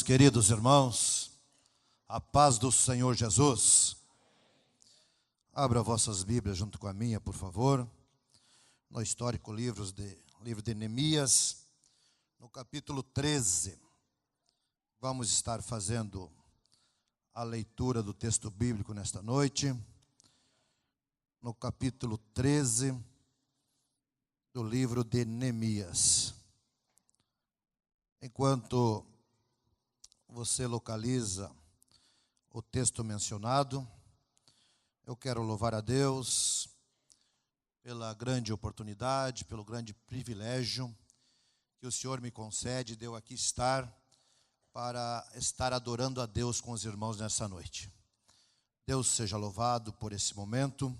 Meus queridos irmãos, a paz do Senhor Jesus. Abra vossas Bíblias junto com a minha, por favor, no histórico livro de Neemias, no capítulo 13. Vamos estar fazendo a leitura do texto bíblico nesta noite, no capítulo 13 do livro de Neemias. Enquanto você localiza o texto mencionado, eu quero louvar a Deus pela grande oportunidade, pelo grande privilégio que o Senhor me concede de eu aqui estar para estar adorando a Deus com os irmãos nessa noite. Deus seja louvado por esse momento.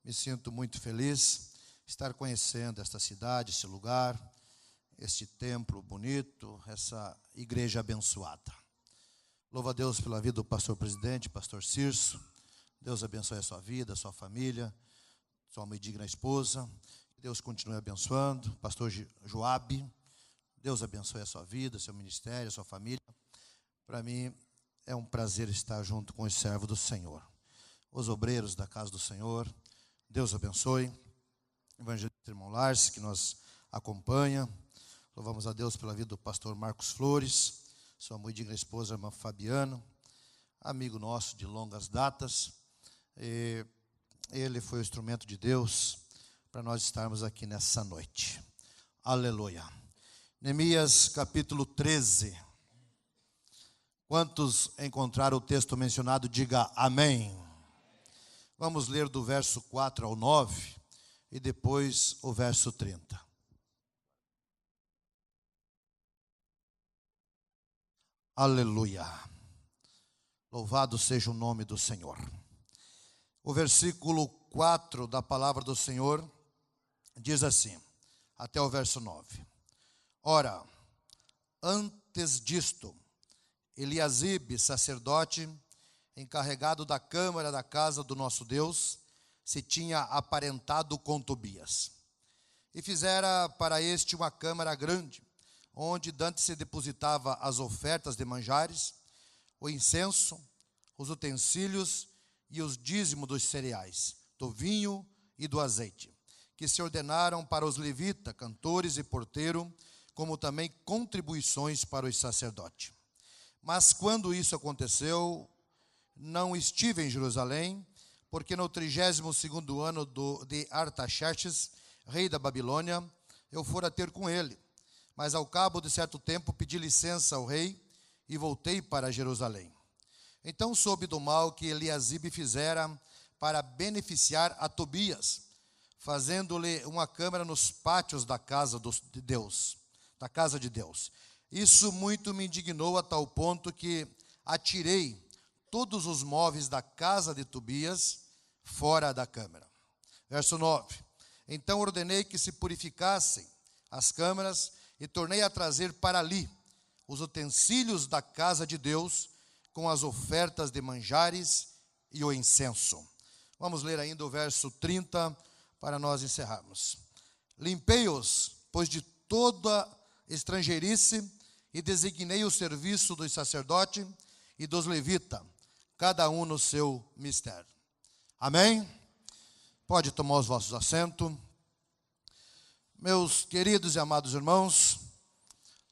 Me sinto muito feliz estar conhecendo esta cidade, esse lugar, este templo bonito, essa igreja abençoada. Louvo a Deus pela vida do pastor presidente, pastor Cirso. Deus abençoe a sua vida, a sua família, sua mãe digna esposa. Deus continue abençoando. Pastor Joabe, Deus abençoe a sua vida, seu ministério, a sua família. Para mim é um prazer estar junto com os servos do Senhor, os obreiros da casa do Senhor. Deus abençoe. Evangelista irmão Lars, que nos acompanha. Louvamos a Deus pela vida do pastor Marcos Flores, sua muito digna esposa, irmã Fabiana, amigo nosso de longas datas. Ele foi o instrumento de Deus para nós estarmos aqui nessa noite. Aleluia. Neemias capítulo 13. Quantos encontraram o texto mencionado, diga amém. Vamos ler do verso 4 ao 9 e depois o verso 30. Aleluia. Louvado seja o nome do Senhor. O versículo 4 da palavra do Senhor diz assim, até o verso 9. Ora, antes disto, Eliasibe, sacerdote, encarregado da câmara da casa do nosso Deus, se tinha aparentado com Tobias. E fizera para este uma câmara grande, onde dantes se depositava as ofertas de manjares, o incenso, os utensílios e os dízimos dos cereais, do vinho e do azeite, que se ordenaram para os levitas, cantores e porteiro, como também contribuições para os sacerdotes. Mas quando isso aconteceu, não estive em Jerusalém, porque no 32º ano de Artaxerxes, rei da Babilônia, eu fora ter com ele. Mas ao cabo de certo tempo pedi licença ao rei e voltei para Jerusalém. Então soube do mal que Eliasibe fizera para beneficiar a Tobias, fazendo-lhe uma câmara nos pátios da casa de Deus, da casa de Deus. Isso muito me indignou a tal ponto que atirei todos os móveis da casa de Tobias fora da câmara. Verso 9. Então ordenei que se purificassem as câmaras e tornei a trazer para ali os utensílios da casa de Deus com as ofertas de manjares e o incenso. Vamos ler ainda o verso 30 para nós encerrarmos. Limpei-os, pois de toda estrangeirice, e designei o serviço dos sacerdotes e dos levitas, cada um no seu mistério. Amém? Pode tomar os vossos assentos. Meus queridos e amados irmãos,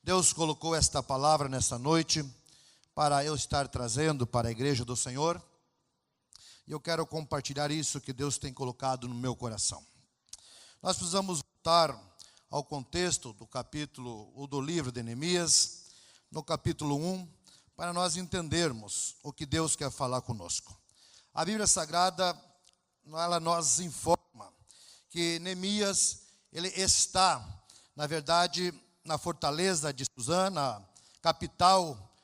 Deus colocou esta palavra nesta noite para eu estar trazendo para a igreja do Senhor. E eu quero compartilhar isso que Deus tem colocado no meu coração. Nós precisamos voltar ao contexto do capítulo, ou do livro de Neemias, no capítulo 1, para nós entendermos o que Deus quer falar conosco. A Bíblia Sagrada, ela nos informa que Neemias, ele está, na verdade, na fortaleza de Susã, capital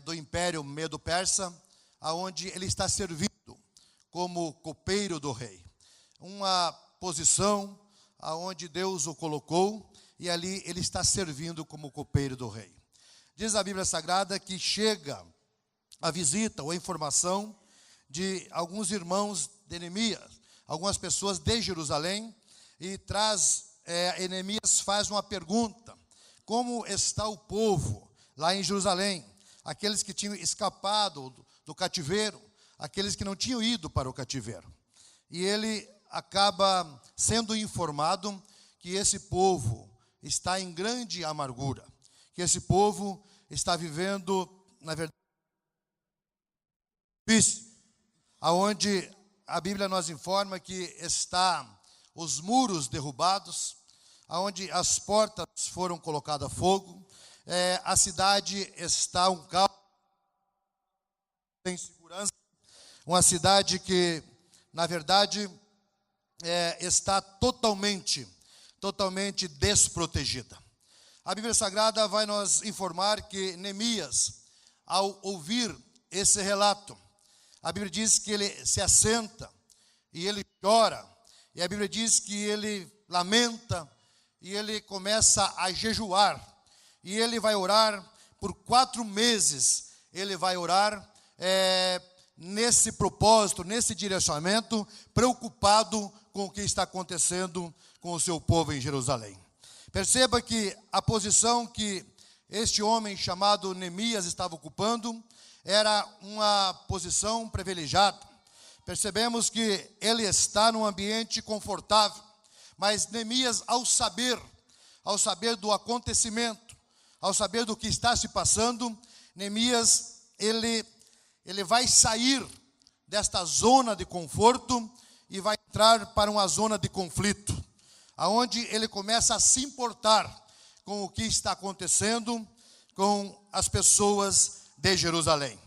do Império Medo-Persa, aonde ele está servindo como copeiro do rei. Uma posição aonde Deus o colocou, e ali ele está servindo como copeiro do rei. Diz a Bíblia Sagrada que chega a visita ou a informação de alguns irmãos de Neemias, algumas pessoas de Jerusalém, e Neemias faz uma pergunta: como está o povo lá em Jerusalém? aqueles que tinham escapado do cativeiro, aqueles que não tinham ido para o cativeiro. E ele acaba sendo informado que esse povo está em grande amargura, que esse povo está vivendo, na verdade, aonde a Bíblia nos informa que está os muros derrubados, aonde as portas foram colocadas a fogo, a cidade está um caos, sem segurança, uma cidade que, na verdade, está totalmente desprotegida. A Bíblia Sagrada vai nos informar que Neemias, ao ouvir esse relato, a Bíblia diz que ele se assenta e ele chora, e a Bíblia diz que ele lamenta e ele começa a jejuar, e ele vai orar por 4 meses, ele vai orar nesse propósito, nesse direcionamento, preocupado com o que está acontecendo com o seu povo em Jerusalém. Perceba que a posição que este homem chamado Neemias estava ocupando era uma posição privilegiada. Percebemos que ele está num ambiente confortável, mas Neemias, ao saber do acontecimento, ao saber do que está se passando, Neemias, ele vai sair desta zona de conforto e vai entrar para uma zona de conflito, aonde ele começa a se importar com o que está acontecendo com as pessoas de Jerusalém.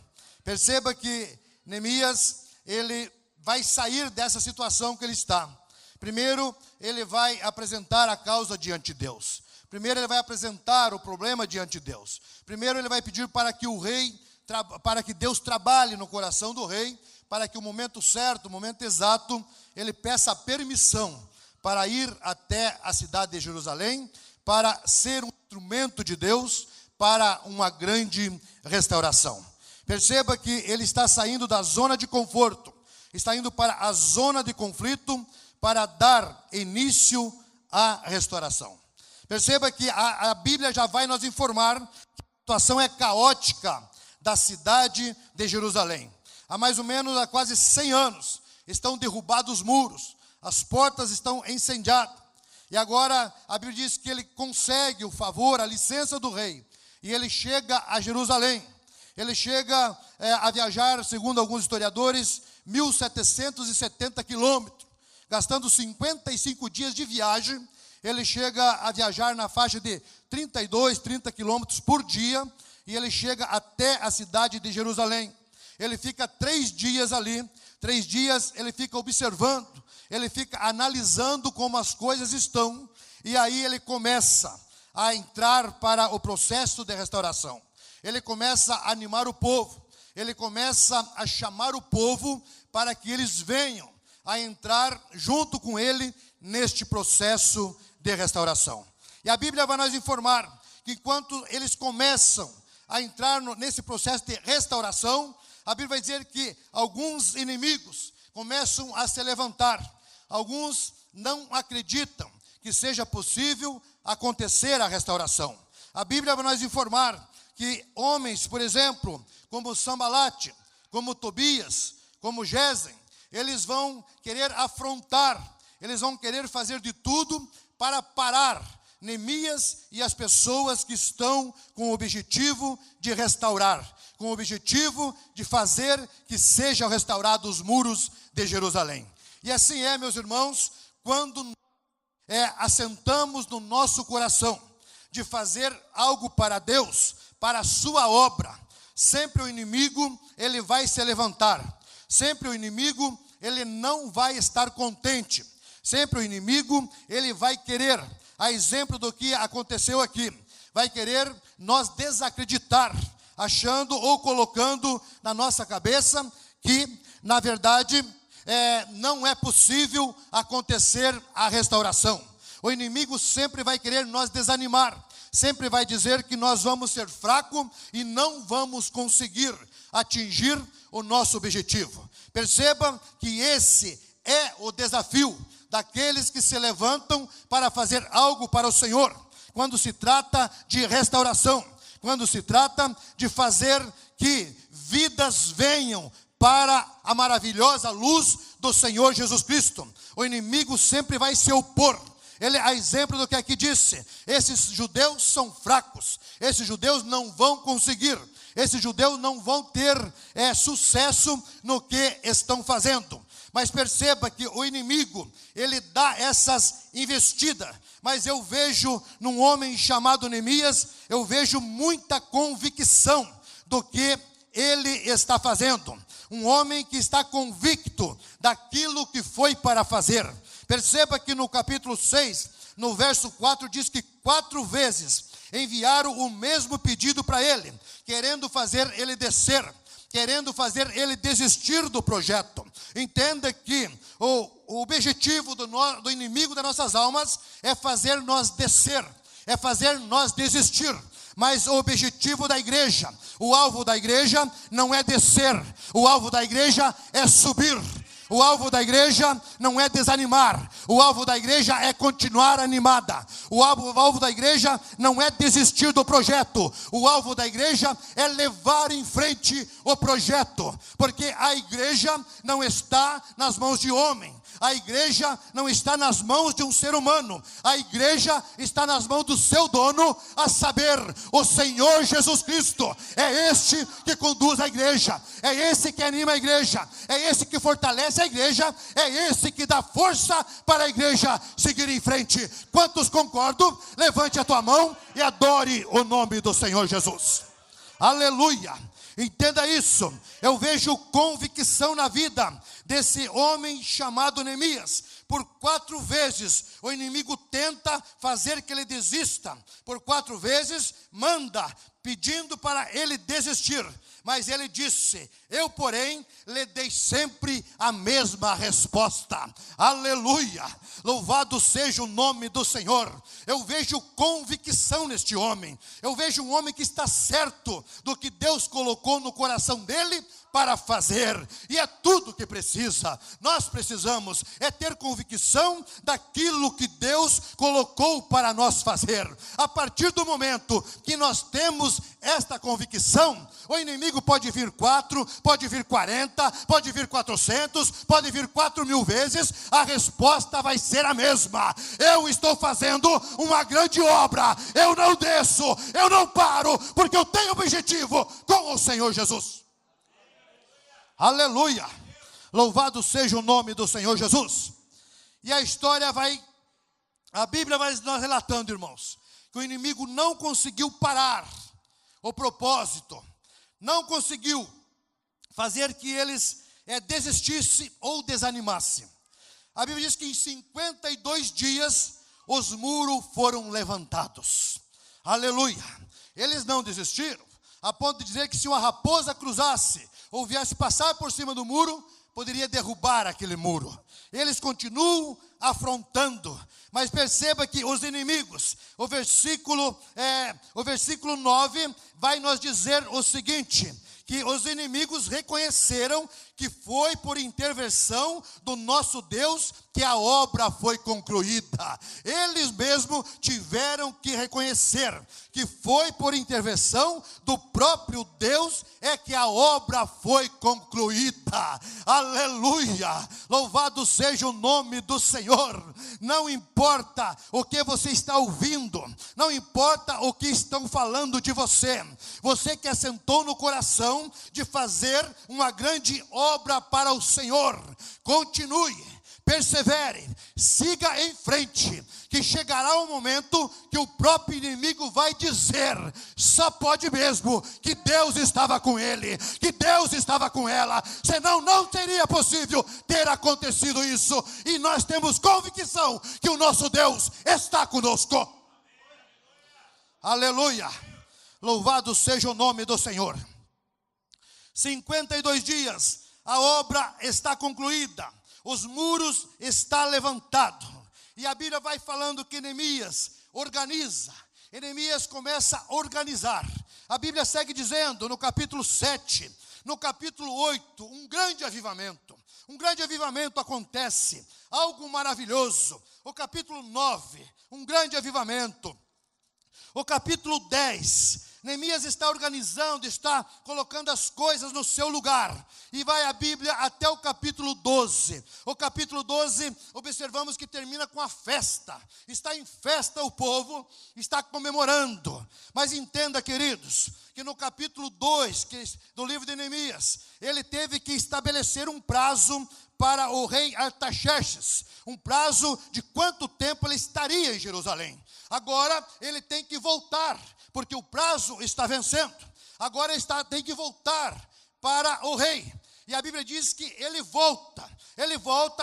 Perceba que Neemias, ele vai sair dessa situação que ele está. Primeiro, ele vai apresentar a causa diante de Deus. Primeiro, ele vai apresentar o problema diante de Deus. Primeiro, ele vai pedir para que o rei, para que Deus trabalhe no coração do rei, para que o momento certo, o momento exato, ele peça permissão para ir até a cidade de Jerusalém, para ser um instrumento de Deus para uma grande restauração. Perceba que ele está saindo da zona de conforto, está indo para a zona de conflito para dar início à restauração. Perceba que a Bíblia já vai nos informar que a situação é caótica da cidade de Jerusalém. Há mais ou menos há quase 100 anos estão derrubados os muros, as portas estão incendiadas. E agora a Bíblia diz que ele consegue o favor, a licença do rei, e ele chega a Jerusalém. Ele chega a viajar, segundo alguns historiadores, 1.770 quilômetros, gastando 55 dias de viagem. Ele chega a viajar na faixa de 32, 30 quilômetros por dia, e ele chega até a cidade de Jerusalém. Ele fica 3 dias ali, 3 dias ele fica observando, ele fica analisando como as coisas estão, e aí ele começa a entrar para o processo de restauração. Ele começa a animar o povo, ele começa a chamar o povo para que eles venham a entrar junto com ele neste processo de restauração. E a Bíblia vai nos informar que enquanto eles começam a entrar nesse processo de restauração, a Bíblia vai dizer que alguns inimigos começam a se levantar. Alguns não acreditam que seja possível acontecer a restauração. A Bíblia vai nos informar que homens, por exemplo, como Sambalate, como Tobias, como Gesem, eles vão querer afrontar, eles vão querer fazer de tudo para parar Neemias e as pessoas que estão com o objetivo de restaurar, com o objetivo de fazer que sejam restaurados os muros de Jerusalém. E assim é, meus irmãos, quando assentamos no nosso coração de fazer algo para Deus, para a sua obra, sempre o inimigo, ele vai se levantar. Sempre o inimigo, ele não vai estar contente. Sempre o inimigo, ele vai querer, a exemplo do que aconteceu aqui, vai querer nos desacreditar, achando ou colocando na nossa cabeça que, na verdade, não é possível acontecer a restauração. O inimigo sempre vai querer nos desanimar, sempre vai dizer que nós vamos ser fracos e não vamos conseguir atingir o nosso objetivo. Perceba que esse é o desafio daqueles que se levantam para fazer algo para o Senhor, quando se trata de restauração, quando se trata de fazer que vidas venham para a maravilhosa luz do Senhor Jesus Cristo. O inimigo sempre vai se opor. Ele é exemplo do que aqui disse. Esses judeus são fracos. Esses judeus não vão conseguir. Esses judeus não vão ter sucesso no que estão fazendo. Mas perceba que o inimigo, ele dá essas investidas. Mas eu vejo num homem chamado Neemias, eu vejo muita convicção do que ele está fazendo. Um homem que está convicto daquilo que foi para fazer. Perceba que no capítulo 6, no verso 4, diz que 4 vezes enviaram o mesmo pedido para ele, querendo fazer ele descer, querendo fazer ele desistir do projeto. Entenda que o objetivo do inimigo das nossas almas é fazer nós descer, é fazer nós desistir. Mas o objetivo da igreja, o alvo da igreja não é descer, o alvo da igreja é subir. O alvo da igreja não é desanimar, o alvo da igreja é continuar animada. O alvo da igreja não é desistir do projeto, o alvo da igreja é levar em frente o projeto, porque a igreja não está nas mãos de homem. A igreja não está nas mãos de um ser humano. A igreja está nas mãos do seu dono, a saber, o Senhor Jesus Cristo. É este que conduz a igreja. É esse que anima a igreja. É esse que fortalece a igreja. É esse que dá força para a igreja seguir em frente. Quantos concordam? Levante a tua mão e adore o nome do Senhor Jesus. Aleluia. Entenda isso. Eu vejo convicção na vida desse homem chamado Neemias. Por 4 vezes o inimigo tenta fazer que ele desista. Por 4 vezes manda, pedindo para ele desistir. Mas ele disse: eu, porém, lhe dei sempre a mesma resposta. Aleluia! Louvado seja o nome do Senhor. Eu vejo convicção neste homem. Eu vejo um homem que está certo do que Deus colocou no coração dele para fazer. E é tudo que precisa. Nós precisamos ter convicção daquilo que Deus colocou para nós fazer. A partir do momento que nós temos esta convicção, o inimigo pode vir 4, pode vir 40, pode vir 400, pode vir 4.000 vezes, a resposta vai ser a mesma. Eu estou fazendo uma grande obra, eu não desço, eu não paro, porque eu tenho objetivo com o Senhor Jesus. Aleluia, louvado seja o nome do Senhor Jesus. E a história a Bíblia vai nos relatando, irmãos, que o inimigo não conseguiu parar o propósito, não conseguiu fazer que eles desistissem ou desanimassem. A Bíblia diz que em 52 dias os muros foram levantados. Aleluia. Eles não desistiram, a ponto de dizer que se uma raposa cruzasse ou viesse passar por cima do muro, poderia derrubar aquele muro. Eles continuam afrontando, mas perceba que os inimigos, o versículo 9 vai nos dizer o seguinte: que os inimigos reconheceram que foi por intervenção do nosso Deus que a obra foi concluída. Eles mesmos tiveram que reconhecer que foi por intervenção do próprio Deus que a obra foi concluída. Aleluia! Louvado seja o nome do Senhor. Não importa o que você está ouvindo, não importa o que estão falando de você. Você que assentou no coração de fazer uma grande obra para o Senhor, continue, persevere, siga em frente, que chegará um momento que o próprio inimigo vai dizer: só pode mesmo que Deus estava com ele, que Deus estava com ela, senão não teria possível ter acontecido isso. E nós temos convicção que o nosso Deus está conosco. Aleluia, louvado seja o nome do Senhor. 52 dias, a obra está concluída, os muros estão levantados. E a Bíblia vai falando que Neemias organiza, Neemias começa a organizar. A Bíblia segue dizendo no capítulo 7, no capítulo 8, um grande avivamento acontece, algo maravilhoso. O capítulo 9, um grande avivamento. O capítulo 10, Neemias está organizando, está colocando as coisas no seu lugar. E vai a Bíblia até o capítulo 12. O capítulo 12, observamos que termina com a festa. Está em festa o povo, está comemorando. Mas entenda, queridos, que no capítulo 2 do livro de Neemias, ele teve que estabelecer um prazo para o rei Artaxerxes. Um prazo de quanto tempo ele estaria em Jerusalém. Agora ele tem que voltar, porque o prazo está vencendo. Agora tem que voltar para o rei. E a Bíblia diz que ele volta,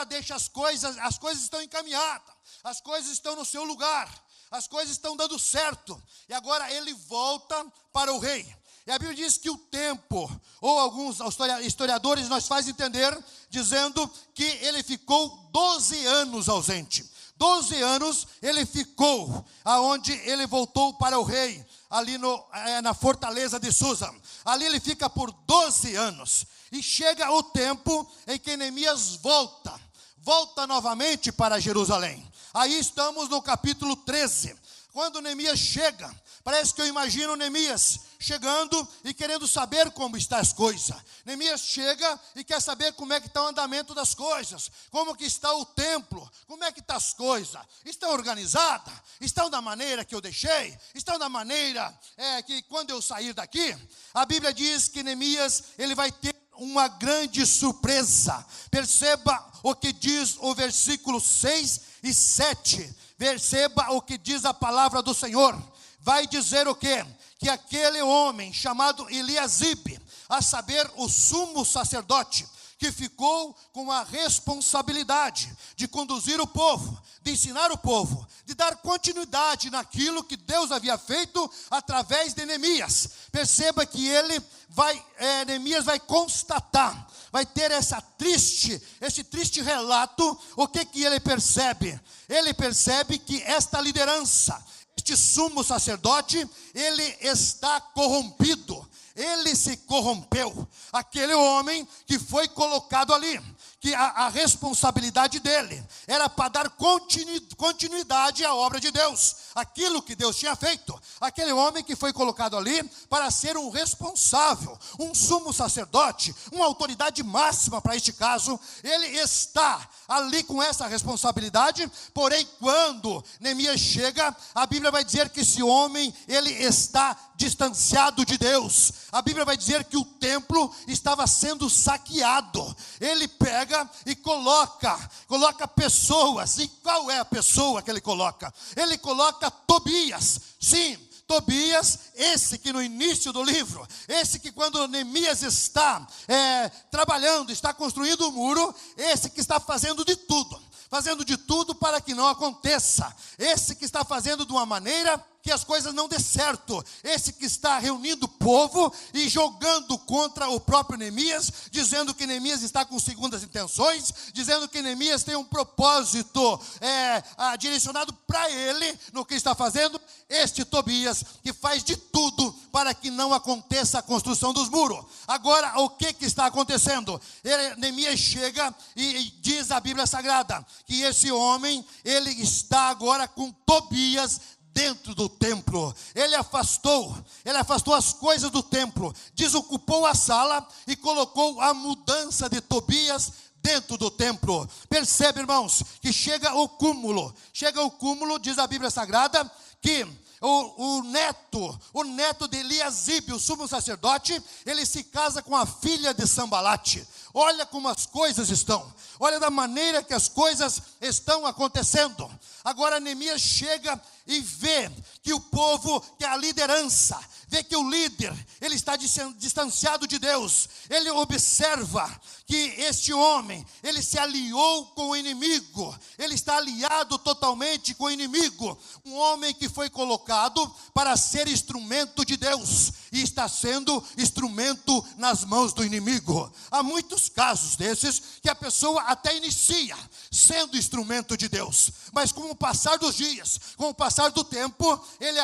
deixa as coisas estão encaminhadas, as coisas estão no seu lugar, as coisas estão dando certo. E agora ele volta para o rei. E a Bíblia diz que o tempo, ou alguns historiadores nos fazem entender, dizendo que ele ficou 12 anos ausente. 12 anos ele ficou, aonde ele voltou para o rei, ali na fortaleza de Susa. Ali ele fica por 12 anos. E chega o tempo em que Neemias volta novamente para Jerusalém. Aí estamos no capítulo 13. Quando Neemias chega, parece que eu imagino Neemias chegando e querendo saber como estão as coisas. Neemias chega e quer saber como é que está o andamento das coisas, como que está o templo, como é que estão as coisas, estão organizadas, estão da maneira que eu deixei, estão da maneira que quando eu sair daqui. A Bíblia diz que Neemias, ele vai ter uma grande surpresa. Perceba o que diz o versículo 6 e 7. Perceba o que diz a palavra do Senhor. Vai dizer o quê? Que aquele homem chamado Eliasibe, a saber, o sumo sacerdote, que ficou com a responsabilidade de conduzir o povo, de ensinar o povo, de dar continuidade naquilo que Deus havia feito através de Neemias. Perceba que Neemias vai constatar, vai ter esse triste relato. O que ele percebe? Ele percebe que esta liderança, este sumo sacerdote, ele está corrompido. Ele se corrompeu. Aquele homem que foi colocado ali, que a responsabilidade dele era para dar continuidade à obra de Deus, aquilo que Deus tinha feito. Aquele homem que foi colocado ali para ser um responsável, um sumo sacerdote, uma autoridade máxima para este caso, ele está ali com essa responsabilidade. Porém, quando Neemias chega, a Bíblia vai dizer que esse homem, ele está distanciado de Deus. A Bíblia vai dizer que o templo estava sendo saqueado. Ele pega e coloca pessoas. E qual é a pessoa que ele coloca? Ele coloca Tobias. Sim, Tobias, esse que no início do livro, esse que quando Neemias está trabalhando, está construindo o muro, esse que está fazendo de tudo para que não aconteça, esse que está fazendo de uma maneira que as coisas não dê certo, esse que está reunindo o povo e jogando contra o próprio Neemias, dizendo que Neemias está com segundas intenções, dizendo que Neemias tem um propósito direcionado para ele no que está fazendo. Este Tobias que faz de tudo para que não aconteça a construção dos muros. Agora, o que está acontecendo? Neemias chega e diz a Bíblia Sagrada que esse homem, ele está agora com Tobias dentro do templo. Ele afastou as coisas do templo, desocupou a sala e colocou a mudança de Tobias dentro do templo. Percebe, irmãos, que chega o cúmulo, diz a Bíblia Sagrada, que o neto de Eliasibe, o sumo sacerdote, ele se casa com a filha de Sambalate. Olha como as coisas estão, olha da maneira que as coisas estão acontecendo. Agora Neemias chega e vê que o povo, que a liderança, vê que o líder, ele está distanciado de Deus. Ele observa que este homem, ele se aliou com o inimigo, ele está aliado totalmente com o inimigo. Um homem que foi colocado para ser instrumento de Deus, e está sendo instrumento nas mãos do inimigo. Há muitos casos desses que a pessoa até inicia sendo instrumento de Deus, mas com o passar dos dias, com o passar do tempo, ele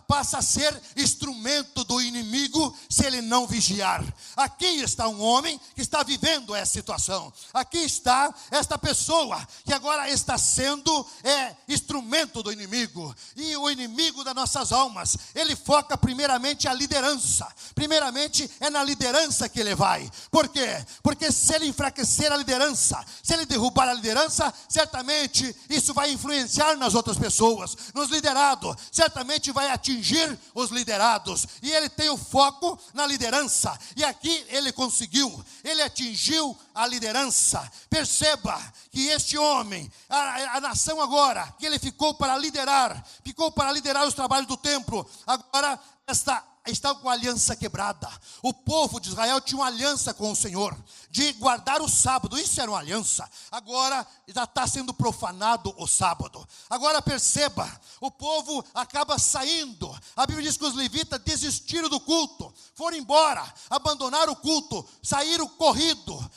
passa a ser instrumento do inimigo se ele não vigiar. Aqui está um homem que está vivendo essa situação. Aqui está esta pessoa que agora está sendo instrumento do inimigo. E o inimigo das nossas almas, ele foca primeiramente a liderança. Primeiramente é na liderança que ele vai. Por quê? Porque se ele enfraquecer a liderança, se ele derrubar a liderança, certamente isso vai influenciar nas outras pessoas, nos liderados, certamente vai atingir os liderados. E ele tem o foco na liderança. E aqui ele conseguiu, ele atingiu a liderança. Perceba que este homem, a nação agora, que ele ficou para liderar os trabalhos do templo, agora está com a aliança quebrada. O povo de Israel tinha uma aliança com o Senhor, de guardar o sábado, isso era uma aliança. Agora já está sendo profanado o sábado. Agora perceba, o povo acaba saindo. A Bíblia diz que os levitas desistiram do culto, foram embora, abandonaram o culto, saíram corrido,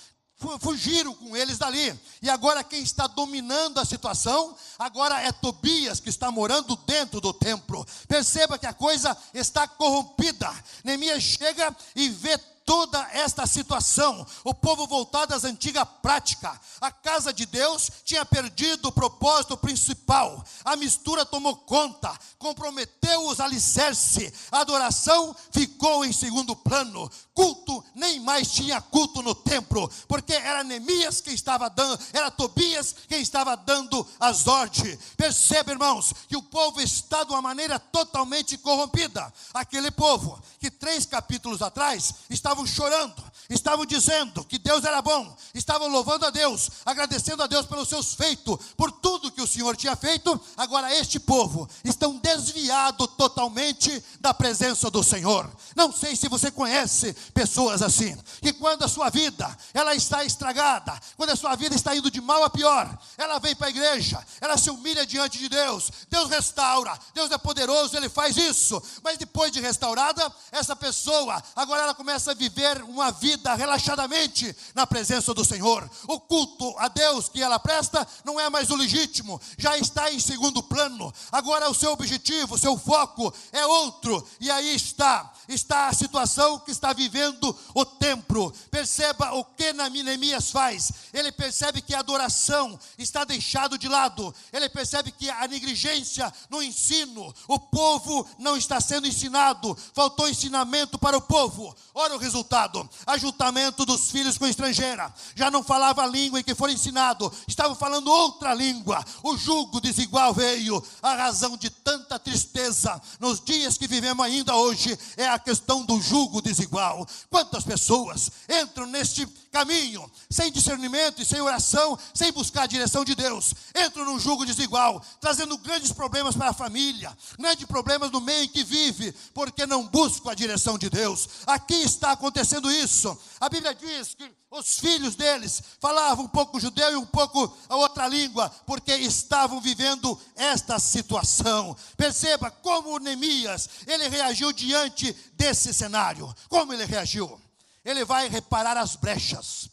fugiram com eles dali. E agora quem está dominando a situação, agora é Tobias, que está morando dentro do templo. Perceba que a coisa está corrompida. Neemias chega e vê toda esta situação, o povo voltado às antigas práticas. A casa de Deus tinha perdido o propósito principal. A mistura tomou conta, comprometeu os alicerces. A adoração ficou em segundo plano. Culto, nem mais tinha culto no templo, porque era Neemias quem estava dando, era Tobias quem estava dando as ordens. Perceba, irmãos, que o povo está de uma maneira totalmente corrompida. Aquele povo que 3 capítulos atrás estavam chorando, estavam dizendo que Deus era bom, estavam louvando a Deus, agradecendo a Deus pelos seus feitos, por tudo que o Senhor tinha feito. Agora este povo estão desviado totalmente da presença do Senhor. Não sei se você conhece pessoas assim, que quando a sua vida ela está estragada, quando a sua vida está indo de mal a pior, ela vem para a igreja, ela se humilha diante de Deus, Deus restaura, Deus é poderoso, Ele faz isso, mas depois de restaurada, essa pessoa, agora ela começa a viver uma vida relaxadamente na presença do Senhor. O culto a Deus que ela presta não é mais o legítimo, já está em segundo plano. Agora o seu objetivo, o seu foco é outro, e aí está a situação que está vivendo o templo. Perceba o que Neemias faz. Ele percebe que a adoração está deixado de lado, ele percebe que a negligência no ensino, o povo não está sendo ensinado, faltou ensinamento para o povo. Olha o resultado: ajuntamento dos filhos com estrangeira, já não falava a língua em que foram ensinados, estavam falando outra língua. O jugo desigual veio. A razão de tanta tristeza nos dias que vivemos ainda hoje é a questão do jugo desigual. Quantas pessoas entram neste caminho sem discernimento e sem oração, sem buscar a direção de Deus, entram num jugo desigual, trazendo grandes problemas para a família, grandes problemas no meio em que vive, porque não buscam a direção de Deus. Aqui está acontecendo isso. A Bíblia diz que os filhos deles falavam um pouco judeu e um pouco a outra língua, porque estavam vivendo esta situação. Perceba como Neemias, ele reagiu diante desse cenário. Como ele reagiu? Ele vai reparar as brechas.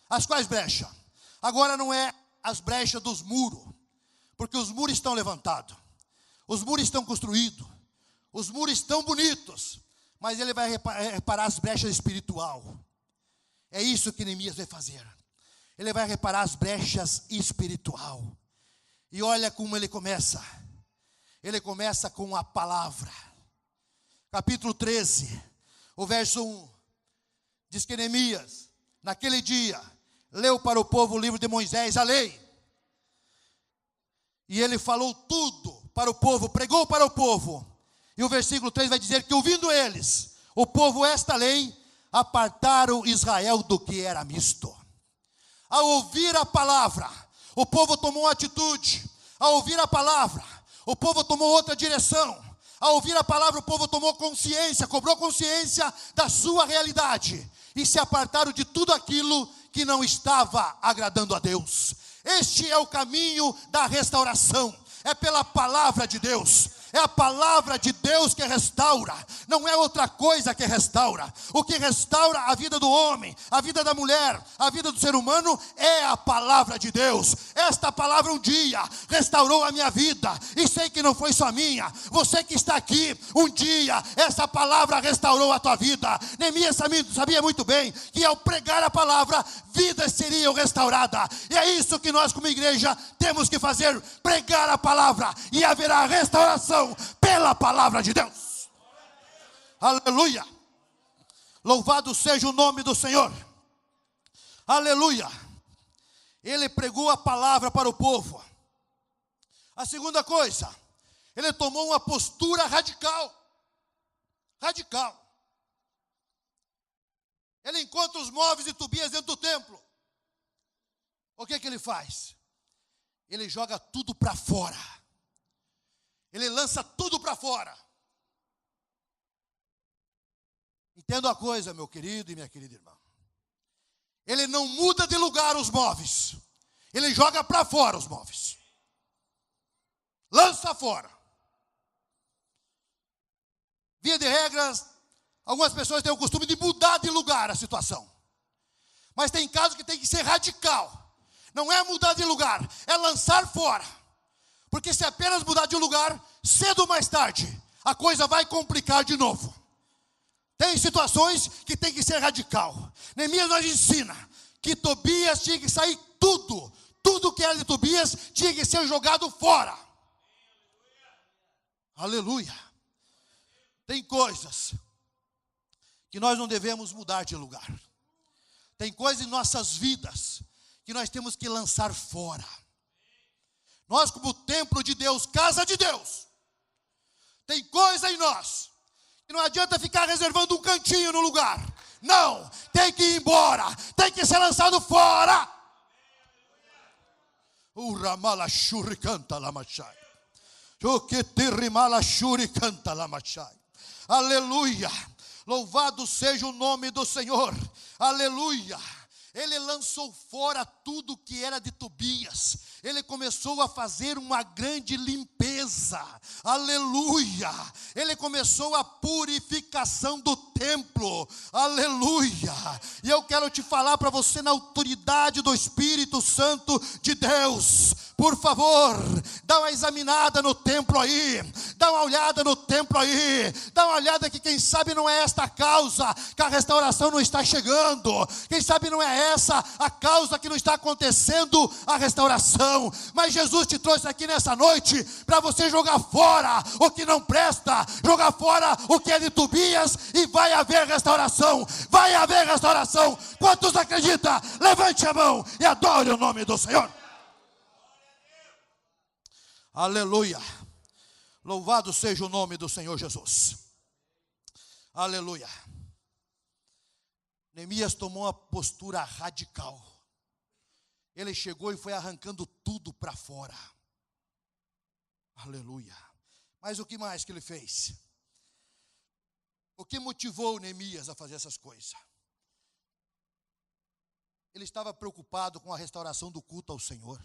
As quais brechas? Agora não é as brechas dos muros, porque os muros estão levantados, os muros estão construídos, os muros estão bonitos, mas ele vai reparar as brechas espiritual. É isso que Neemias vai fazer. Ele vai reparar as brechas espiritual. E olha como ele começa. Ele começa com a palavra. Capítulo 13, o verso 1. Diz que Neemias, naquele dia, leu para o povo o livro de Moisés, a lei. E ele falou tudo para o povo, pregou para o povo. E o versículo 3 vai dizer que, ouvindo eles, o povo, esta lei, apartaram Israel do que era misto. Ao ouvir a palavra, o povo tomou uma atitude. Ao ouvir a palavra, o povo tomou outra direção. Ao ouvir a palavra, o povo tomou consciência, cobrou consciência da sua realidade, e se apartaram de tudo aquilo que não estava agradando a Deus. Este é o caminho da restauração. É pela palavra de Deus. É a palavra de Deus que restaura, não é outra coisa que restaura. O que restaura a vida do homem, a vida da mulher, a vida do ser humano é a palavra de Deus. Esta palavra um dia restaurou a minha vida, e sei que não foi só minha. Você que está aqui, um dia essa palavra restaurou a tua vida. Neemias sabia muito bem que ao pregar a palavra, vidas seriam restauradas. E é isso que nós como igreja temos que fazer: pregar a palavra, e haverá restauração pela palavra de Deus. Aleluia. Louvado seja o nome do Senhor. Aleluia. Ele pregou a palavra para o povo. A segunda coisa, ele tomou uma postura radical. Radical. Ele encontra os móveis de Tobias dentro do templo. O que ele faz? Ele joga tudo para fora. Ele lança tudo para fora. Entenda uma coisa, meu querido e minha querida irmã. Ele não muda de lugar os móveis. Ele joga para fora os móveis. Lança fora. Via de regras, algumas pessoas têm o costume de mudar de lugar a situação. Mas tem casos que tem que ser radical. Não é mudar de lugar, é lançar fora. Porque se apenas mudar de lugar, cedo ou mais tarde, a coisa vai complicar de novo. Tem situações que tem que ser radical. Neemias nos ensina que Tobias tinha que sair tudo. Tudo que era de Tobias tinha que ser jogado fora. Aleluia. Tem coisas que nós não devemos mudar de lugar. Tem coisas em nossas vidas que nós temos que lançar fora. Nós, como templo de Deus, casa de Deus, tem coisa em nós que não adianta ficar reservando um cantinho no lugar. Não, tem que ir embora, tem que ser lançado fora. O Ramalashuri canta lamachai. O que terrimalashuri canta lamachai. Aleluia. Louvado seja o nome do Senhor. Aleluia. Ele lançou fora tudo que era de Tobias. Ele começou a fazer uma grande limpeza. Aleluia. Ele começou a purificação do templo. Aleluia. E eu quero te falar para você na autoridade do Espírito Santo de Deus. Por favor, dá uma examinada no templo aí. Dá uma olhada no templo aí. Dá uma olhada que quem sabe não é esta a causa que a restauração não está chegando. Quem sabe não é essa a causa que não está acontecendo a restauração. Mas Jesus te trouxe aqui nessa noite para você jogar fora o que não presta, jogar fora o que é de Tobias, e vai haver restauração. Vai haver restauração. Quantos acreditam? Levante a mão e adore o nome do Senhor. Aleluia. Louvado seja o nome do Senhor Jesus. Aleluia. Neemias tomou uma postura radical. Ele chegou e foi arrancando tudo para fora. Aleluia. Mas o que mais que ele fez? O que motivou Neemias a fazer essas coisas? Ele estava preocupado com a restauração do culto ao Senhor.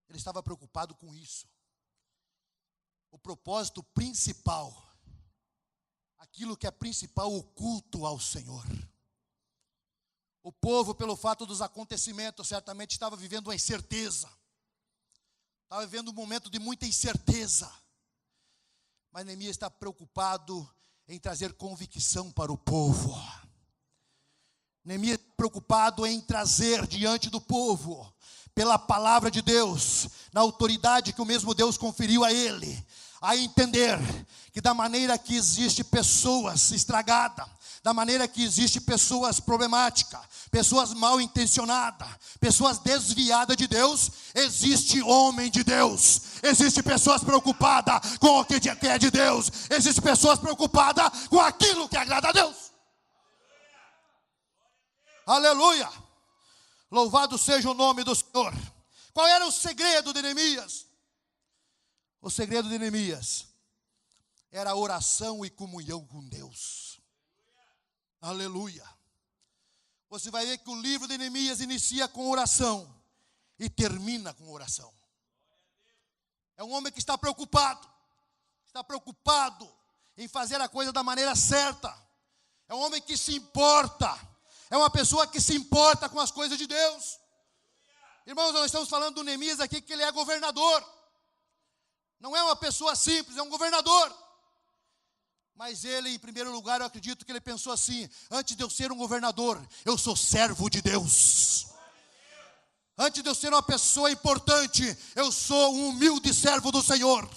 Ele estava preocupado com isso. O propósito principal, aquilo que é principal, o culto ao Senhor. O povo, pelo fato dos acontecimentos, certamente estava vivendo uma incerteza. Estava vivendo um momento de muita incerteza. Mas Neemias está preocupado em trazer convicção para o povo. Neemias está preocupado em trazer diante do povo, pela palavra de Deus, na autoridade que o mesmo Deus conferiu a ele, a entender que da maneira que existe pessoas estragadas, da maneira que existe pessoas problemáticas, pessoas mal intencionadas, pessoas desviadas de Deus, existe homem de Deus, existe pessoas preocupadas com o que é de Deus, existe pessoas preocupadas com aquilo que agrada a Deus. Aleluia. Louvado seja o nome do Senhor. Qual era o segredo de Neemias? O segredo de Neemias era a oração e comunhão com Deus. Aleluia. Você vai ver que o livro de Neemias inicia com oração e termina com oração. É um homem que está preocupado. está preocupado em fazer a coisa da maneira certa. É um homem que se importa. É uma pessoa que se importa com as coisas de Deus. Irmãos, nós estamos falando do Neemias aqui, que ele é governador. Não é uma pessoa simples, é um governador. Mas ele, em primeiro lugar, eu acredito que ele pensou assim: antes de eu ser um governador, eu sou servo de Deus. Antes de eu ser uma pessoa importante, eu sou um humilde servo do Senhor.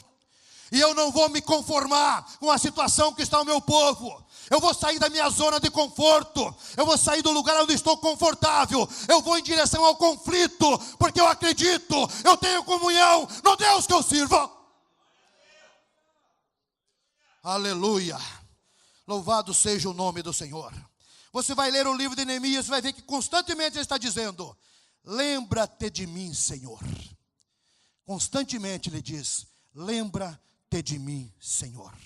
E eu não vou me conformar com a situação que está o meu povo. Eu vou sair da minha zona de conforto. Eu vou sair do lugar onde estou confortável. Eu vou em direção ao conflito, porque eu acredito, eu tenho comunhão no Deus que eu sirvo. Aleluia. Louvado seja o nome do Senhor. Você vai ler o livro de Neemias, vai ver que constantemente ele está dizendo: lembra-te de mim, Senhor. Constantemente ele diz: lembra-te de mim, Senhor.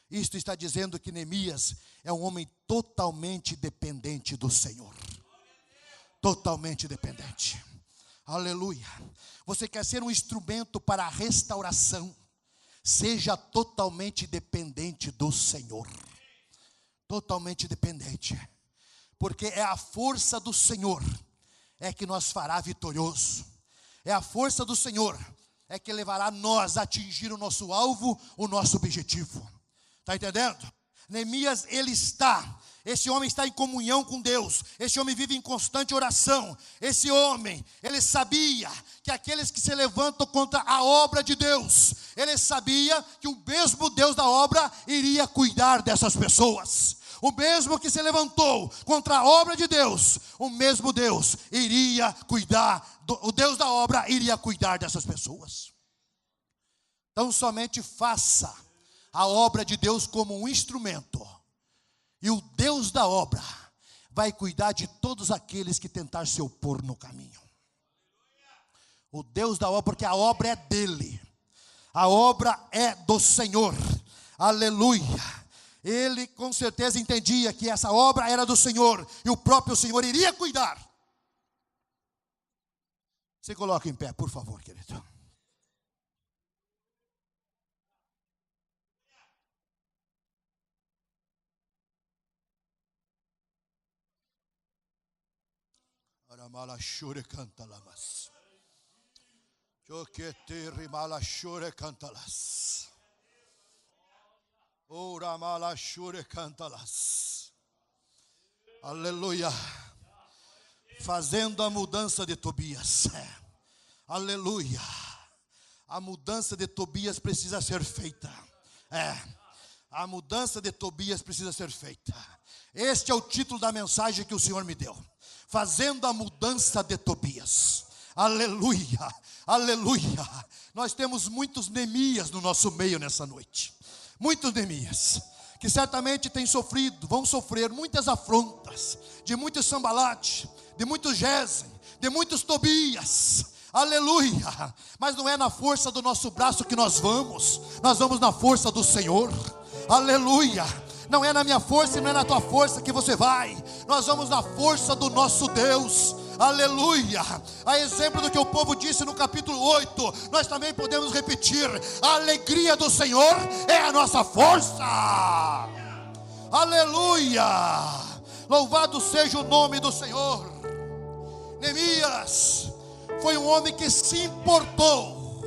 Isto está dizendo que Neemias é um homem totalmente dependente do Senhor. Totalmente dependente. Aleluia. Você quer ser um instrumento para a restauração? Seja totalmente dependente do Senhor. Totalmente dependente. Porque é a força do Senhor é que nos fará vitorioso. É a força do Senhor é que levará nós a atingir o nosso alvo, o nosso objetivo. Está entendendo? Neemias, esse homem está em comunhão com Deus. Esse homem vive em constante oração. Esse homem, ele sabia que aqueles que se levantam contra a obra de Deus, ele sabia que o mesmo Deus da obra iria cuidar dessas pessoas. O mesmo que se levantou contra a obra de Deus, o mesmo Deus iria cuidar, o Deus da obra iria cuidar dessas pessoas. Então somente faça a obra de Deus como um instrumento, e o Deus da obra vai cuidar de todos aqueles que tentar se opor no caminho. O Deus da obra, porque a obra é dele, a obra é do Senhor. Aleluia. Ele com certeza entendia que essa obra era do Senhor, e o próprio Senhor iria cuidar. Se coloca em pé, por favor, querido. Aramalachure cantalamas. Choquete rimalachure cantalas. Ora malachure cantalas. Aleluia. Fazendo a mudança de Tobias. Aleluia. A mudança de Tobias precisa ser feita. A mudança de Tobias precisa ser feita. Este é o título da mensagem que o Senhor me deu. Fazendo a mudança de Tobias. Aleluia, aleluia. Nós temos muitos Neemias no nosso meio nessa noite. Muitos Neemias que certamente vão sofrer muitas afrontas, de muitos Sambalate, de muitos Gesem, de muitos Tobias. Aleluia. Mas não é na força do nosso braço que nós vamos na força do Senhor. Aleluia. Não é na minha força e não é na tua força que você vai. Nós vamos na força do nosso Deus. Aleluia. A exemplo do que o povo disse no capítulo 8, nós também podemos repetir: a alegria do Senhor é a nossa força. Aleluia. Louvado seja o nome do Senhor. Neemias foi um homem que se importou.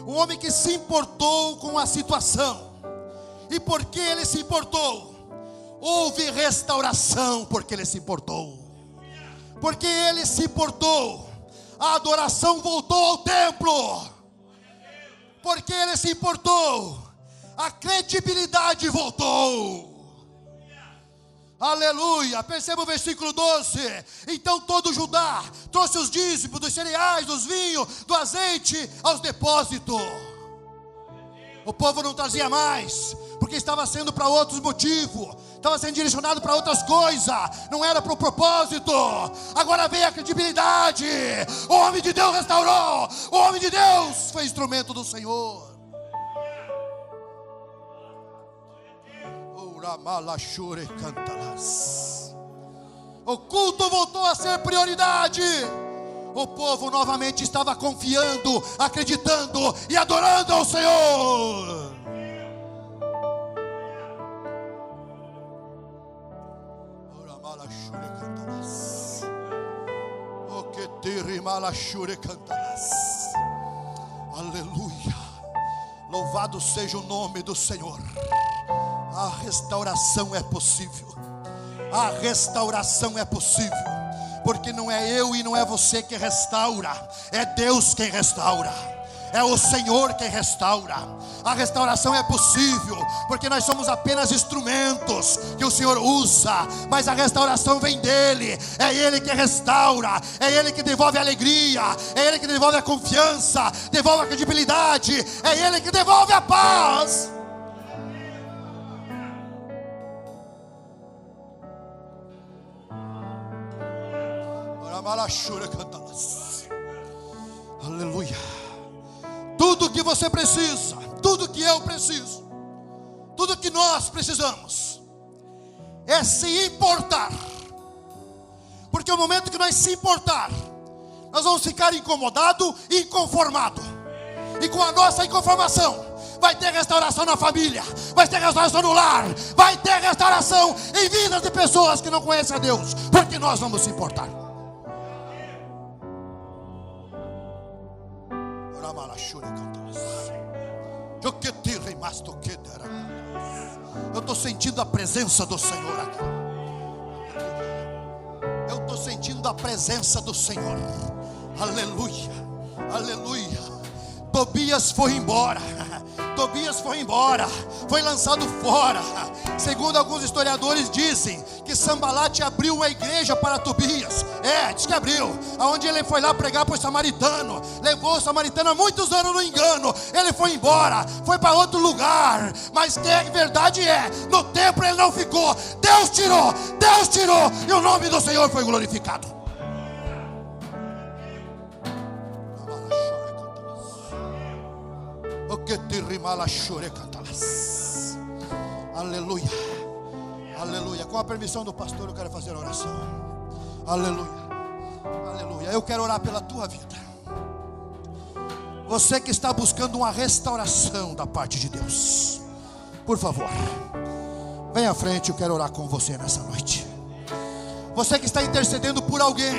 Um homem que se importou com a situação. E por que ele se importou? Houve restauração porque ele se importou. Porque ele se importou, a adoração voltou ao templo. Porque ele se importou, a credibilidade voltou. Aleluia. Perceba o versículo 12. Então todo Judá trouxe os dízimos dos cereais, dos vinhos, do azeite aos depósitos. O povo não trazia mais, porque estava sendo para outros motivos, estava sendo direcionado para outras coisas, não era para o propósito. Agora veio a credibilidade. O homem de Deus restaurou, o homem de Deus foi instrumento do Senhor. O culto voltou a ser prioridade. O povo novamente estava confiando, acreditando e adorando ao Senhor. Aleluia. Louvado seja o nome do Senhor. A restauração é possível. A restauração é possível. Porque não é eu e não é você que restaura. É Deus quem restaura. É o Senhor quem restaura. A restauração é possível, porque nós somos apenas instrumentos que o Senhor usa, mas a restauração vem dEle. É Ele que restaura, é Ele que devolve a alegria, é Ele que devolve a confiança, devolve a credibilidade, é Ele que devolve a paz. Aleluia. Tudo que você precisa, tudo que eu preciso, tudo que nós precisamos é se importar. Porque o momento que nós se importar, nós vamos ficar incomodados e inconformados. E com a nossa inconformação, vai ter restauração na família, vai ter restauração no lar, vai ter restauração em vidas de pessoas que não conhecem a Deus, porque nós vamos se importar. Eu estou sentindo a presença do Senhor aqui. Eu estou sentindo a presença do Senhor. Aleluia, aleluia. Tobias foi embora. Tobias foi embora, foi lançado fora. Segundo alguns historiadores dizem que Sambalate abriu uma igreja para Tobias. Diz que abriu. Aonde ele foi lá pregar para o samaritano, levou o samaritano há muitos anos no engano. Ele foi embora, foi para outro lugar. Mas que a verdade é, no templo ele não ficou. Deus tirou, e o nome do Senhor foi glorificado. Aleluia, aleluia. Com a permissão do pastor eu quero fazer a oração. Aleluia, aleluia. Eu quero orar pela tua vida. Você que está buscando uma restauração da parte de Deus, por favor, venha à frente, eu quero orar com você nessa noite. Você que está intercedendo por alguém,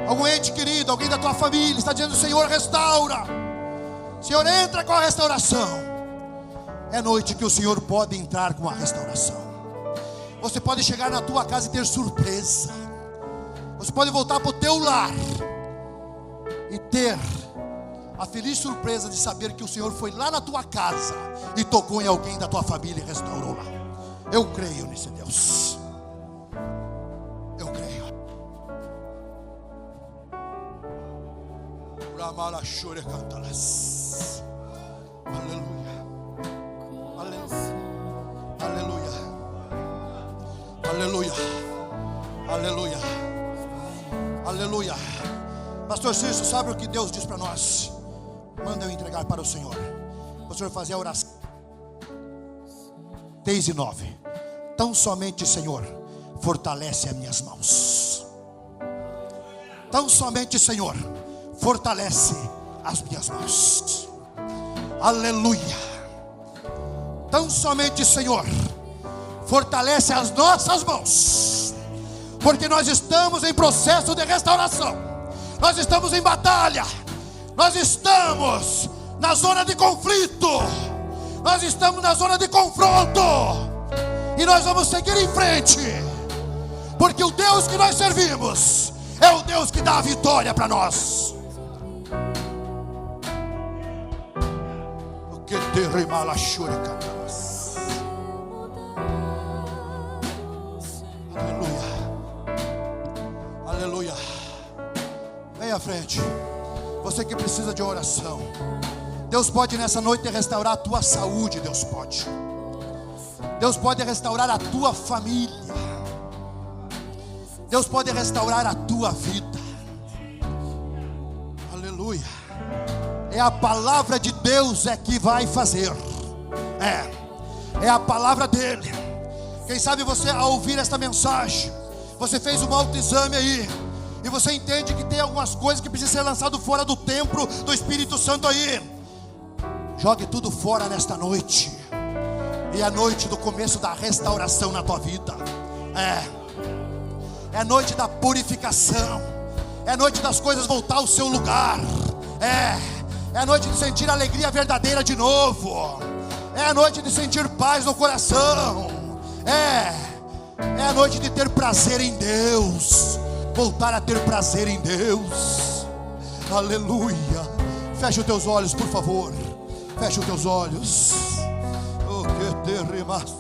algum ente querido, alguém da tua família, está dizendo: Senhor, restaura. Senhor, entra com a restauração. É noite que o Senhor pode entrar com a restauração. Você pode chegar na tua casa e ter surpresa. Você pode voltar para o teu lar e ter a feliz surpresa de saber que o Senhor foi lá na tua casa e tocou em alguém da tua família e restaurou lá. Eu creio nesse Deus. Eu creio. Aleluia. Aleluia. Aleluia. Aleluia. Aleluia. Pastor Cício, sabe o que Deus diz para nós? Manda eu entregar para o Senhor. O Senhor fazer a oração. 10 e 9. Tão somente, Senhor, fortalece as minhas mãos. Tão somente, Senhor, fortalece as minhas mãos. Aleluia. Tão somente, Senhor, fortalece as nossas mãos, porque nós estamos em processo de restauração. Nós estamos em batalha. Nós estamos na zona de conflito. Nós estamos na zona de confronto. E nós vamos seguir em frente, porque o Deus que nós servimos é o Deus que dá a vitória para nós. O que te rimala churica. Aleluia. Venha à frente. Você que precisa de oração. Deus pode nessa noite restaurar a tua saúde. Deus pode. Deus pode restaurar a tua família. Deus pode restaurar a tua vida. Aleluia. É a palavra de Deus é que vai fazer. É a palavra dele. Quem sabe você, ao ouvir esta mensagem, você fez um autoexame aí, e você entende que tem algumas coisas que precisam ser lançadas fora do templo do Espírito Santo aí. Jogue tudo fora nesta noite. E é a noite do começo da restauração na tua vida. É a noite da purificação. É a noite das coisas voltar ao seu lugar. É a noite de sentir alegria verdadeira de novo. É a noite de sentir paz no coração. É a noite de ter prazer em Deus. Voltar a ter prazer em Deus. Aleluia. Feche os teus olhos, por favor. Feche os teus olhos. Oh, que terrimaço.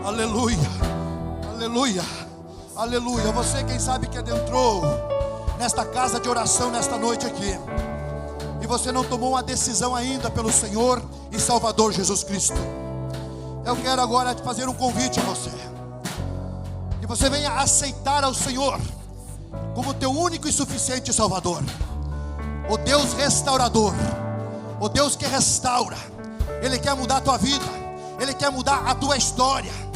Aleluia. Aleluia. Aleluia. Você, quem sabe, que adentrou nesta casa de oração nesta noite aqui, e você não tomou uma decisão ainda pelo Senhor e Salvador Jesus Cristo, eu quero agora te fazer um convite a você, que você venha aceitar ao Senhor como teu único e suficiente Salvador, o Deus restaurador, o Deus que restaura. Ele quer mudar a tua vida, Ele quer mudar a tua história.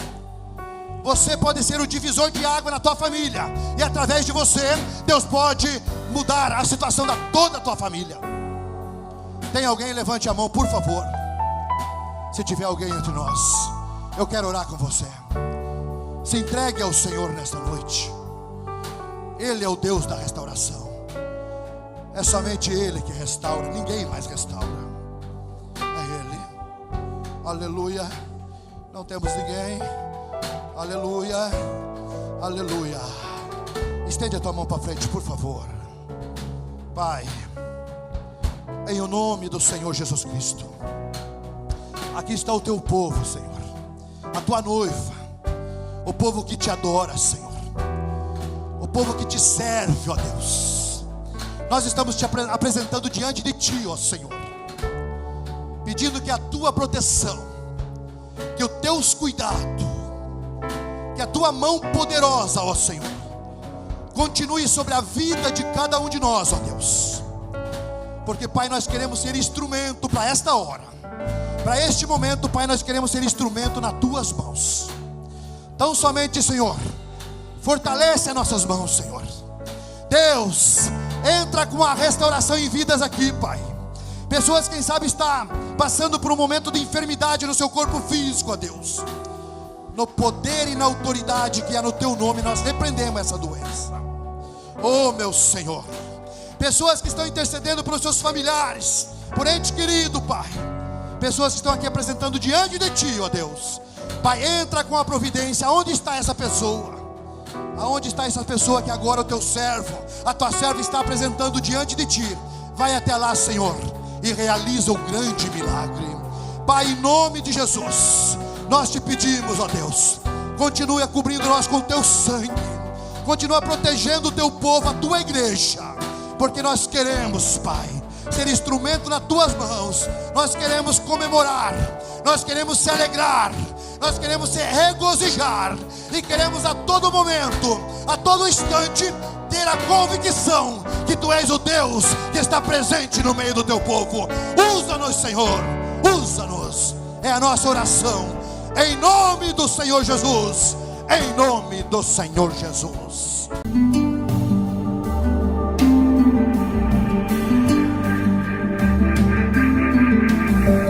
Você pode ser o divisor de água na tua família, e através de você, Deus pode mudar a situação da toda a tua família. Tem alguém? Levante a mão, por favor. Se tiver alguém entre nós, eu quero orar com você. Se entregue ao Senhor nesta noite. Ele é o Deus da restauração. É somente Ele que restaura, ninguém mais restaura. É Ele. Aleluia. Não temos ninguém. Aleluia. Aleluia. Estende a tua mão para frente, por favor. Pai, em o nome do Senhor Jesus Cristo, aqui está o teu povo, Senhor, a tua noiva, o povo que te adora, Senhor, o povo que te serve, ó Deus. Nós estamos te apresentando diante de ti, ó Senhor, pedindo que a tua proteção, que os teus cuidados, que a tua mão poderosa, ó Senhor, continue sobre a vida de cada um de nós, ó Deus. Porque, Pai, nós queremos ser instrumento para esta hora, para este momento, Pai, nós queremos ser instrumento nas tuas mãos. Então somente, Senhor, fortalece as nossas mãos, Senhor. Deus, entra com a restauração em vidas aqui, Pai. Pessoas, quem sabe, está passando por um momento de enfermidade no seu corpo físico, ó Deus. No poder e na autoridade que há no teu nome, nós repreendemos essa doença. Oh, meu Senhor. Pessoas que estão intercedendo pelos seus familiares, por ente querido, Pai. Pessoas que estão aqui apresentando diante de ti, ó Deus. Pai, entra com a providência. Aonde está essa pessoa? Aonde está essa pessoa que agora o teu servo, a tua serva está apresentando diante de ti? Vai até lá, Senhor, e realiza o grande milagre. Pai, em nome de Jesus, nós te pedimos, ó Deus, continue cobrindo nós com o teu sangue, continua protegendo o teu povo, a tua igreja, porque nós queremos, Pai, ser instrumento nas tuas mãos. Nós queremos comemorar, nós queremos se alegrar, nós queremos se regozijar, e queremos a todo momento, a todo instante, ter a convicção que tu és o Deus que está presente no meio do teu povo. Usa-nos, Senhor, usa-nos, é a nossa oração, em nome do Senhor Jesus, em nome do Senhor Jesus.